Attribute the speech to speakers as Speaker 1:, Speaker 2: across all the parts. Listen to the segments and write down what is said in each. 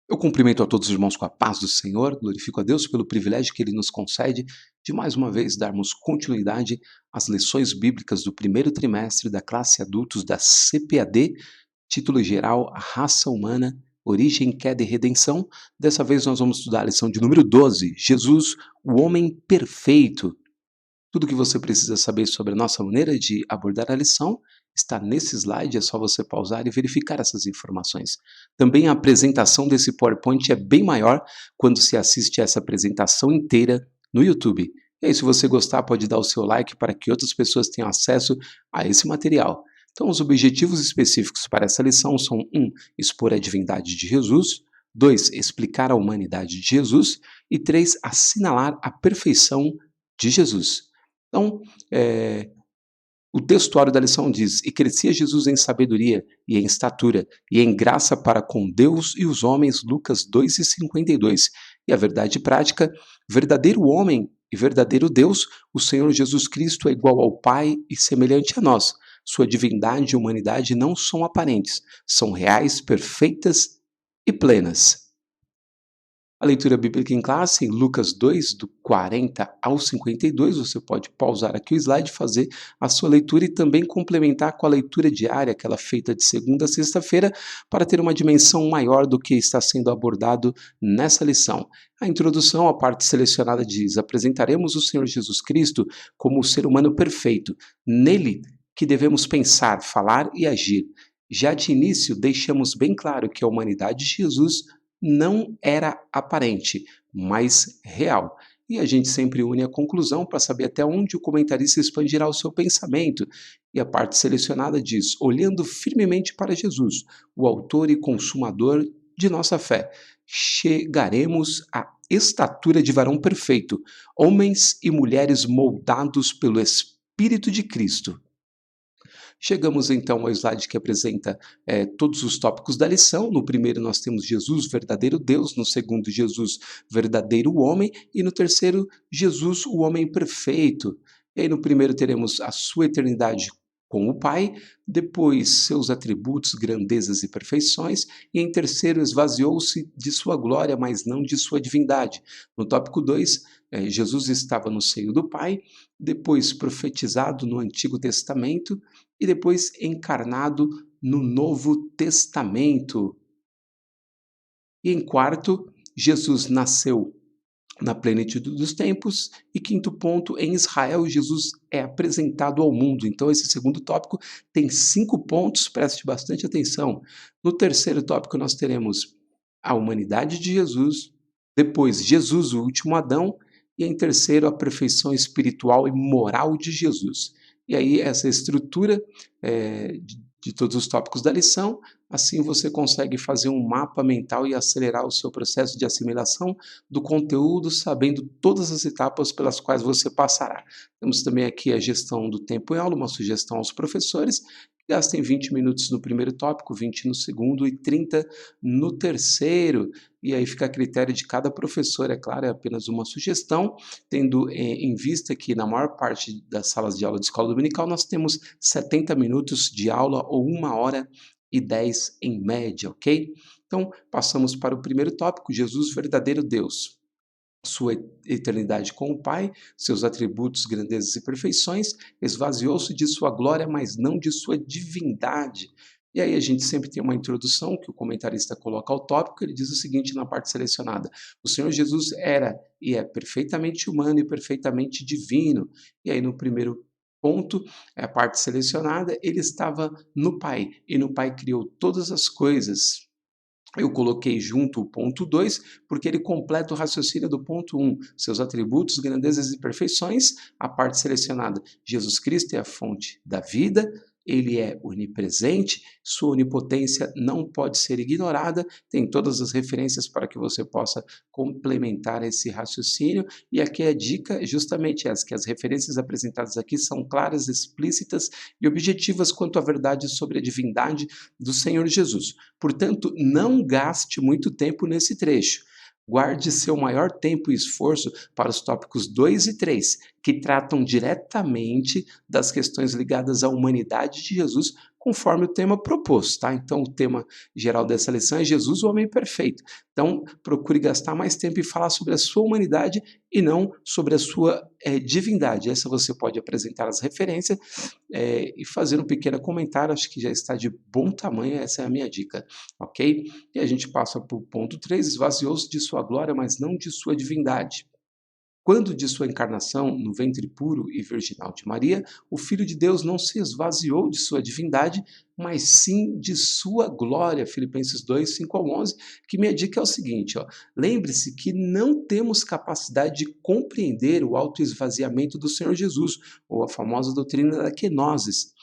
Speaker 1: Eu cumprimento a todos os irmãos com a paz do Senhor, glorifico a Deus pelo privilégio que Ele nos concede de mais uma vez darmos continuidade às lições bíblicas do primeiro trimestre da classe adultos da CPAD, título geral A Raça Humana, Origem, Queda e Redenção. Dessa vez nós vamos estudar a lição de número 12, Jesus, o Homem Perfeito. Tudo o que você precisa saber sobre a nossa maneira de abordar a lição está nesse slide, é só você pausar e verificar essas informações. Também a apresentação desse PowerPoint é bem maior quando se assiste essa apresentação inteira no YouTube. E aí, se você gostar, pode dar o seu like para que outras pessoas tenham acesso a esse material. Então, os objetivos específicos para essa lição são 1. Expor a divindade de Jesus, 2. Explicar a humanidade de Jesus e 3. Assinalar a perfeição de Jesus. Então, o textuário da lição diz: E crescia Jesus em sabedoria, e em estatura, e em graça para com Deus e os homens, Lucas 2,52. E a verdade prática: verdadeiro homem e verdadeiro Deus, o Senhor Jesus Cristo é igual ao Pai e semelhante a nós. Sua divindade e humanidade não são aparentes, são reais, perfeitas e plenas. A leitura bíblica em classe, em Lucas 2, do 40 ao 52, você pode pausar aqui o slide, fazer a sua leitura e também complementar com a leitura diária, aquela feita de segunda a sexta-feira, para ter uma dimensão maior do que está sendo abordado nessa lição. A introdução, a parte selecionada diz: apresentaremos o Senhor Jesus Cristo como o ser humano perfeito, nele que devemos pensar, falar e agir. Já de início, deixamos bem claro que a humanidade de Jesus não era aparente, mas real. E a gente sempre une a conclusão para saber até onde o comentarista expandirá o seu pensamento. E a parte selecionada diz: olhando firmemente para Jesus, o autor e consumador de nossa fé, chegaremos à estatura de varão perfeito, homens e mulheres moldados pelo Espírito de Cristo. Chegamos então ao slide que apresenta todos os tópicos da lição. No primeiro nós temos Jesus, verdadeiro Deus, no segundo Jesus, verdadeiro homem, e no terceiro Jesus, o homem perfeito. E aí no primeiro teremos a sua eternidade com o Pai, depois seus atributos, grandezas e perfeições, e em terceiro esvaziou-se de sua glória, mas não de sua divindade. No tópico 2, Jesus estava no seio do Pai, depois profetizado no Antigo Testamento, e depois encarnado no Novo Testamento. E em quarto, Jesus nasceu na plenitude dos tempos. E quinto ponto, em Israel, Jesus é apresentado ao mundo. Então, esse segundo tópico tem 5 pontos, preste bastante atenção. No terceiro tópico, nós teremos a humanidade de Jesus, depois Jesus, o último Adão, e em terceiro, a perfeição espiritual e moral de Jesus. E aí, essa estrutura de todos os tópicos da lição, assim você consegue fazer um mapa mental e acelerar o seu processo de assimilação do conteúdo, sabendo todas as etapas pelas quais você passará. Temos também aqui a gestão do tempo em aula, uma sugestão aos professores: gastem 20 minutos no primeiro tópico, 20 no segundo e 30 no terceiro. E aí fica a critério de cada professor, é claro, é apenas uma sugestão, tendo em vista que na maior parte das salas de aula de escola dominical nós temos 70 minutos de aula ou 1h10 em média, ok? Então, passamos para o primeiro tópico: Jesus, verdadeiro Deus. Sua eternidade com o Pai, seus atributos, grandezas e perfeições, esvaziou-se de sua glória, mas não de sua divindade. E aí a gente sempre tem uma introdução que o comentarista coloca ao tópico. Ele diz o seguinte na parte selecionada: o Senhor Jesus era e é perfeitamente humano e perfeitamente divino. E aí no primeiro ponto, a parte selecionada, ele estava no Pai, e no Pai criou todas as coisas. Eu coloquei junto o ponto 2, porque ele completa o raciocínio do ponto 1. Seus atributos, grandezas e perfeições, a parte selecionada. Jesus Cristo é a fonte da vida, ele é onipresente, sua onipotência não pode ser ignorada, tem todas as referências para que você possa complementar esse raciocínio. E aqui a dica é justamente essa, que as referências apresentadas aqui são claras, explícitas e objetivas quanto à verdade sobre a divindade do Senhor Jesus. Portanto, não gaste muito tempo nesse trecho. Guarde seu maior tempo e esforço para os tópicos 2 e 3, que tratam diretamente das questões ligadas à humanidade de Jesus, conforme o tema proposto, tá? Então, o tema geral dessa lição é Jesus, o homem perfeito. Então, procure gastar mais tempo em falar sobre a sua humanidade e não sobre a sua divindade. Essa você pode apresentar as referências e fazer um pequeno comentário, acho que já está de bom tamanho, essa é a minha dica, ok? E a gente passa para o ponto 3, esvaziou-se de sua glória, mas não de sua divindade. Quando de sua encarnação no ventre puro e virginal de Maria, o Filho de Deus não se esvaziou de sua divindade, mas sim de sua glória. Filipenses 2, 5 ao 11, que minha dica é o seguinte, ó, lembre-se que não temos capacidade de compreender o autoesvaziamento do Senhor Jesus, ou a famosa doutrina da kenosis.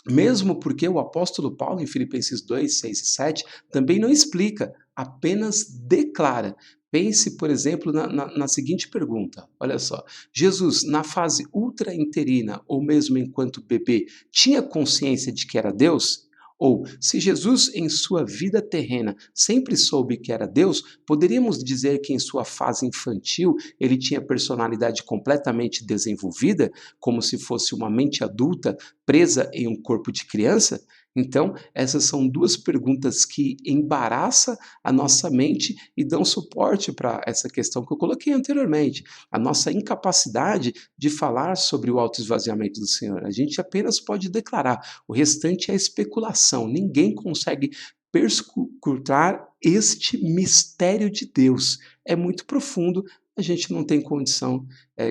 Speaker 1: Mesmo porque o apóstolo Paulo, em Filipenses 2, 6 e 7, também não explica, apenas declara. Pense, por exemplo, na seguinte pergunta: olha só, Jesus, na fase ultra-interina, ou mesmo enquanto bebê, tinha consciência de que era Deus? Ou, se Jesus, em sua vida terrena, sempre soube que era Deus, poderíamos dizer que em sua fase infantil ele tinha personalidade completamente desenvolvida, como se fosse uma mente adulta presa em um corpo de criança? Então, essas são duas perguntas que embaraçam a nossa mente e dão suporte para essa questão que eu coloquei anteriormente, a nossa incapacidade de falar sobre o autoesvaziamento do Senhor. A gente apenas pode declarar, o restante é especulação. Ninguém consegue perscrutar este mistério de Deus. É muito profundo, a gente não tem condição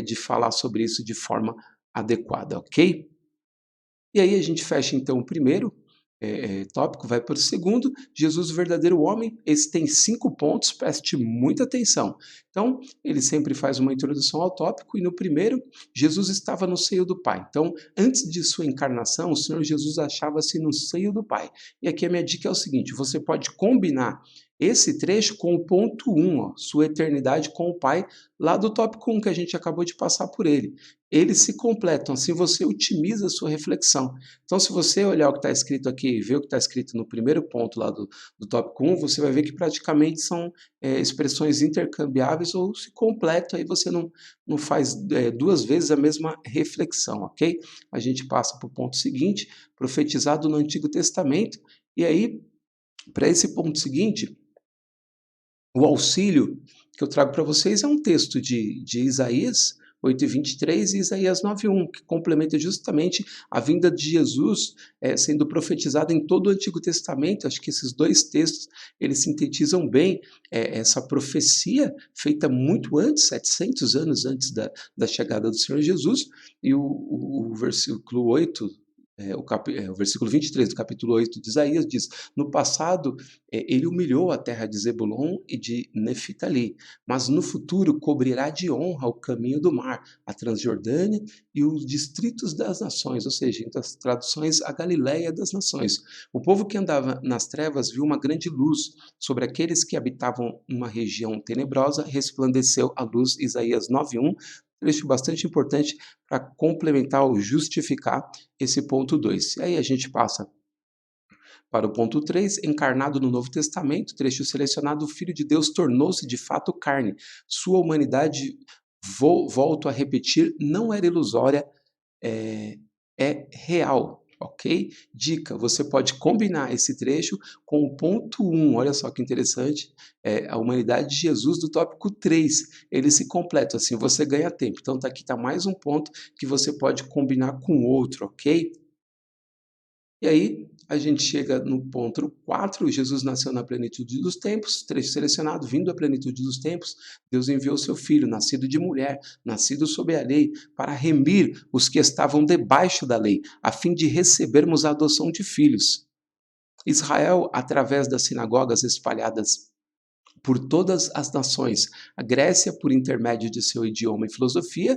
Speaker 1: de falar sobre isso de forma adequada, ok? E aí a gente fecha então o primeiro tópico, vai para o segundo, Jesus o verdadeiro homem. Esse tem 5 pontos, preste muita atenção. Então, ele sempre faz uma introdução ao tópico, e no primeiro, Jesus estava no seio do Pai. Então, antes de sua encarnação, o Senhor Jesus achava-se no seio do Pai. E aqui a minha dica é o seguinte, você pode combinar esse trecho com o ponto 1, ó, sua eternidade com o Pai, lá do tópico 1 que a gente acabou de passar por ele. Eles se completam, assim você otimiza a sua reflexão. Então, se você olhar o que está escrito aqui e ver o que está escrito no primeiro ponto lá do tópico 1, você vai ver que praticamente são expressões intercambiáveis ou se completam, aí você não faz duas vezes a mesma reflexão, ok? A gente passa para o ponto seguinte, profetizado no Antigo Testamento, e aí, para esse ponto seguinte, o auxílio que eu trago para vocês é um texto de Isaías 8:23 e Isaías 9:1, que complementa justamente a vinda de Jesus sendo profetizada em todo o Antigo Testamento. Acho que esses dois textos eles sintetizam bem essa profecia feita muito antes, 700 anos antes da chegada do Senhor Jesus, e o versículo 8, o versículo 23 do capítulo 8 de Isaías diz: no passado, ele humilhou a terra de Zebulon e de Neftali, mas no futuro cobrirá de honra o caminho do mar, a Transjordânia e os distritos das nações, ou seja, em outras traduções, a Galileia das nações. O povo que andava nas trevas viu uma grande luz, sobre aqueles que habitavam uma região tenebrosa resplandeceu a luz. Isaías 9:1, trecho bastante importante para complementar ou justificar esse ponto 2. E aí a gente passa para o ponto 3, encarnado no Novo Testamento, trecho selecionado, o Filho de Deus tornou-se de fato carne. Sua humanidade, volto a repetir, não era ilusória, é real, ok? Dica, você pode combinar esse trecho com o ponto 1, olha só que interessante, a humanidade de Jesus do tópico 3, eles se completam, assim você ganha tempo. Então aqui está mais um ponto que você pode combinar com outro, ok? E aí, a gente chega no ponto 4, Jesus nasceu na plenitude dos tempos, trecho selecionado, vindo à plenitude dos tempos, Deus enviou seu Filho, nascido de mulher, nascido sob a lei, para remir os que estavam debaixo da lei, a fim de recebermos a adoção de filhos. Israel, através das sinagogas espalhadas por todas as nações, a Grécia, por intermédio de seu idioma e filosofia,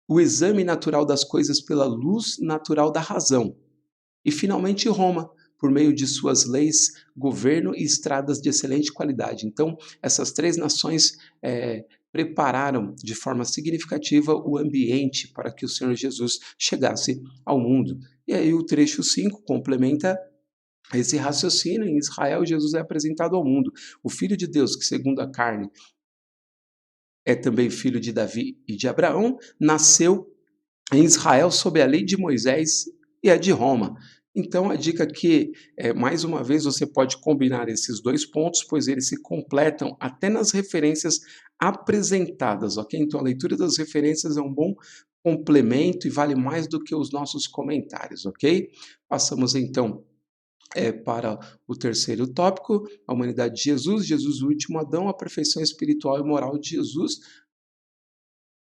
Speaker 1: o exame natural das coisas pela luz natural da razão. E, finalmente, Roma, por meio de suas leis, governo e estradas de excelente qualidade. Então, essas três nações prepararam de forma significativa o ambiente para que o Senhor Jesus chegasse ao mundo. E aí o trecho 5 complementa esse raciocínio. Em Israel, Jesus é apresentado ao mundo. O Filho de Deus, que segundo a carne é também filho de Davi e de Abraão, nasceu em Israel sob a lei de Moisés e a de Roma. Então, a dica aqui é, mais uma vez, você pode combinar esses dois pontos, pois eles se completam até nas referências apresentadas, ok? Então, a leitura das referências é um bom complemento e vale mais do que os nossos comentários, ok? Passamos então para o terceiro tópico, a humanidade de Jesus, Jesus o último Adão, a perfeição espiritual e moral de Jesus,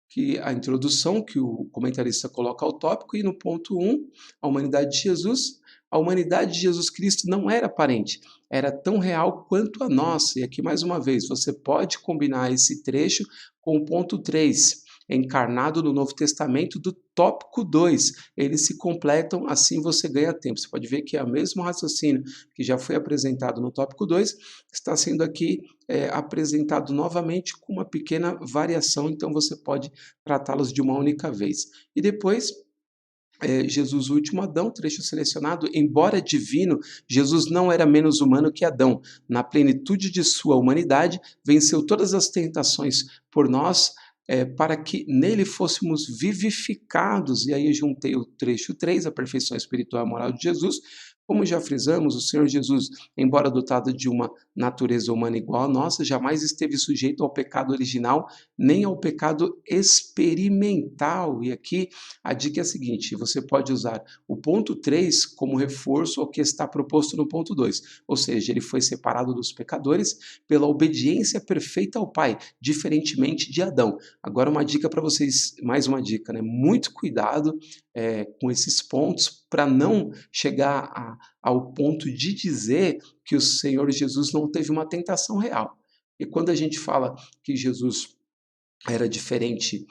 Speaker 1: que a introdução que o comentarista coloca ao tópico, e no ponto 1, a humanidade de Jesus. A humanidade de Jesus Cristo não era aparente, era tão real quanto a nossa. E aqui, mais uma vez, você pode combinar esse trecho com o ponto 3, encarnado no Novo Testamento, do tópico 2. Eles se completam, assim você ganha tempo. Você pode ver que é o mesmo raciocínio que já foi apresentado no tópico 2, está sendo aqui apresentado novamente com uma pequena variação, então você pode tratá-los de uma única vez. E depois, Jesus, o último Adão, trecho selecionado, embora divino, Jesus não era menos humano que Adão. Na plenitude de sua humanidade, venceu todas as tentações por nós, para que nele fôssemos vivificados. E aí eu juntei o trecho 3, a perfeição espiritual e moral de Jesus. Como já frisamos, o Senhor Jesus, embora dotado de uma natureza humana igual à nossa, jamais esteve sujeito ao pecado original, nem ao pecado experimental. E aqui a dica é a seguinte: você pode usar o ponto 3 como reforço ao que está proposto no ponto 2, ou seja, ele foi separado dos pecadores pela obediência perfeita ao Pai, diferentemente de Adão. Agora uma dica para vocês, mais uma dica, né? Muito cuidado com esses pontos para não chegar ao ponto de dizer que o Senhor Jesus não teve uma tentação real. E quando a gente fala que Jesus era diferente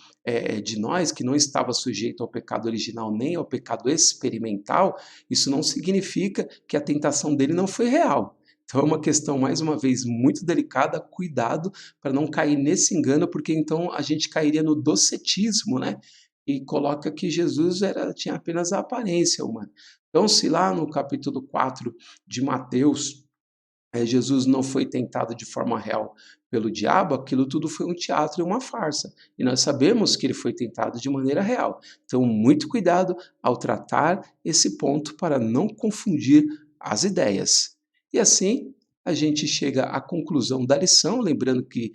Speaker 1: de nós, que não estava sujeito ao pecado original nem ao pecado experimental, isso não significa que a tentação dele não foi real. Então é uma questão, mais uma vez, muito delicada, cuidado para não cair nesse engano, porque então a gente cairia no docetismo, né? E coloca que Jesus tinha apenas a aparência humana. Então, se lá no capítulo 4 de Mateus, Jesus não foi tentado de forma real pelo diabo, aquilo tudo foi um teatro e uma farsa. E nós sabemos que ele foi tentado de maneira real. Então, muito cuidado ao tratar esse ponto para não confundir as ideias. E assim, a gente chega à conclusão da lição, lembrando que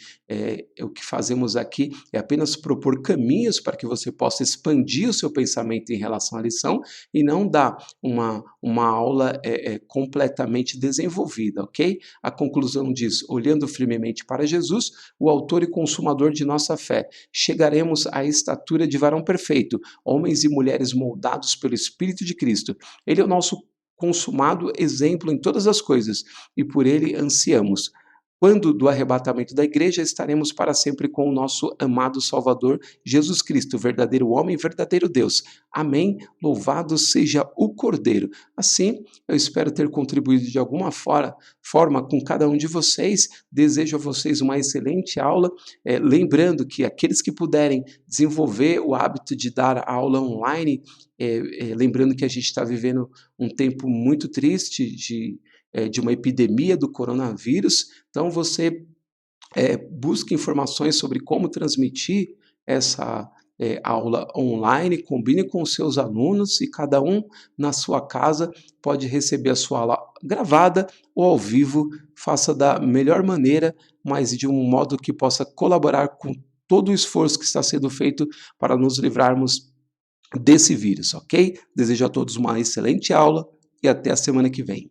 Speaker 1: o que fazemos aqui é apenas propor caminhos para que você possa expandir o seu pensamento em relação à lição e não dar uma aula completamente desenvolvida, ok? A conclusão diz: olhando firmemente para Jesus, o autor e consumador de nossa fé, chegaremos à estatura de varão perfeito, homens e mulheres moldados pelo Espírito de Cristo. Ele é o nosso consumado exemplo em todas as coisas, e por ele ansiamos. Quando do arrebatamento da igreja, estaremos para sempre com o nosso amado Salvador, Jesus Cristo, verdadeiro homem, verdadeiro Deus. Amém. Louvado seja o Cordeiro. Assim, eu espero ter contribuído de alguma forma com cada um de vocês. Desejo a vocês uma excelente aula. Lembrando que aqueles que puderem desenvolver o hábito de dar aula online, lembrando que a gente está vivendo um tempo muito triste de uma epidemia do coronavírus, então você busque informações sobre como transmitir essa aula online, combine com os seus alunos e cada um na sua casa pode receber a sua aula gravada ou ao vivo, faça da melhor maneira, mas de um modo que possa colaborar com todo o esforço que está sendo feito para nos livrarmos desse vírus, ok? Desejo a todos uma excelente aula e até a semana que vem.